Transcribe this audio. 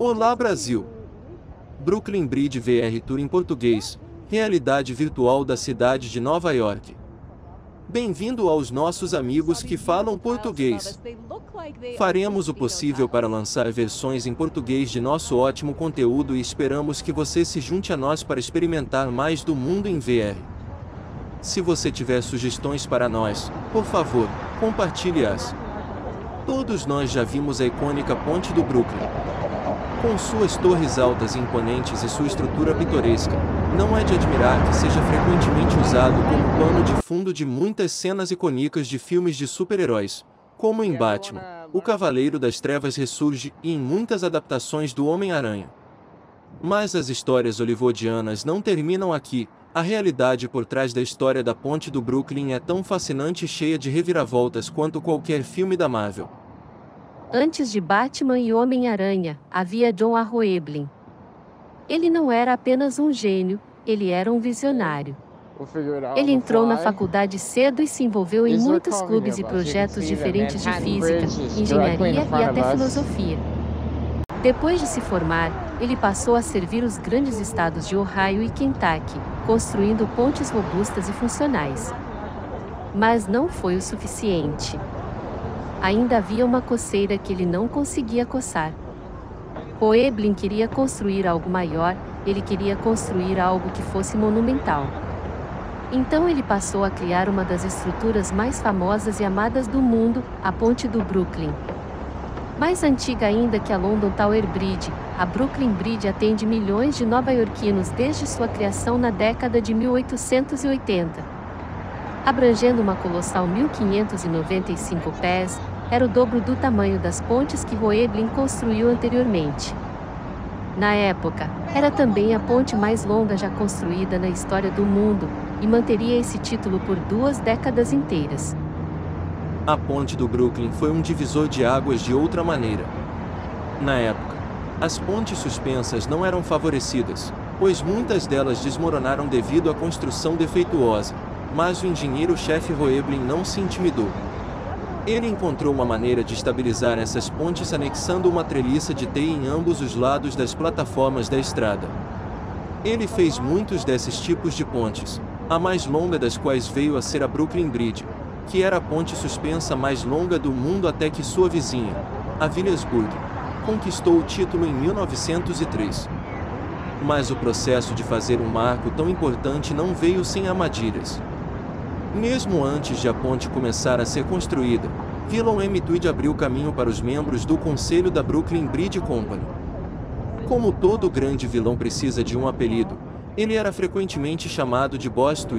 Olá Brasil! Brooklyn Bridge VR Tour em português, realidade virtual da cidade de Nova York. Bem-vindo aos nossos amigos que falam português. Faremos o possível para lançar versões em português de nosso ótimo conteúdo e esperamos que você se junte a nós para experimentar mais do mundo em VR. Se você tiver sugestões para nós, por favor, compartilhe-as. Todos nós já vimos a icônica Ponte do Brooklyn. Com suas torres altas e imponentes e sua estrutura pitoresca, não é de admirar que seja frequentemente usado como pano de fundo de muitas cenas icônicas de filmes de super-heróis, como em Batman, o Cavaleiro das Trevas ressurge e em muitas adaptações do Homem-Aranha. Mas as histórias hollywoodianas não terminam aqui. A realidade por trás da história da Ponte do Brooklyn é tão fascinante e cheia de reviravoltas quanto qualquer filme da Marvel. Antes de Batman e Homem-Aranha, havia John Arroeblin. Ele não era apenas um gênio, ele era um visionário. Ele entrou na faculdade cedo e se envolveu em muitos clubes e projetos diferentes de física, engenharia e até filosofia. Depois de se formar, ele passou a servir os grandes estados de Ohio e Kentucky, construindo pontes robustas e funcionais. Mas não foi o suficiente. Ainda havia uma coceira que ele não conseguia coçar. Arroeblin queria construir algo maior, ele queria construir algo que fosse monumental. Então ele passou a criar uma das estruturas mais famosas e amadas do mundo, a Ponte do Brooklyn. Mais antiga ainda que a London Tower Bridge, a Brooklyn Bridge atende milhões de nova-iorquinos desde sua criação na década de 1880. Abrangendo uma colossal 1.595 pés, era o dobro do tamanho das pontes que Arroeblin construiu anteriormente. Na época, era também a ponte mais longa já construída na história do mundo, e manteria esse título por 2 décadas inteiras. A Ponte do Brooklyn foi um divisor de águas de outra maneira. Na época, as pontes suspensas não eram favorecidas, pois muitas delas desmoronaram devido à construção defeituosa, mas o engenheiro-chefe Arroeblin não se intimidou. Ele encontrou uma maneira de estabilizar essas pontes anexando uma treliça de teia em ambos os lados das plataformas da estrada. Ele fez muitos desses tipos de pontes, a mais longa das quais veio a ser a Brooklyn Bridge, que era a ponte suspensa mais longa do mundo até que sua vizinha, a Williamsburg, conquistou o título em 1903. Mas o processo de fazer um marco tão importante não veio sem armadilhas. Mesmo antes de a ponte começar a ser construída, Villan M. Tweed abriu caminho para os membros do conselho da Brooklyn Bridge Company. Como todo grande vilão precisa de um apelido, ele era frequentemente chamado de Boss Tweed.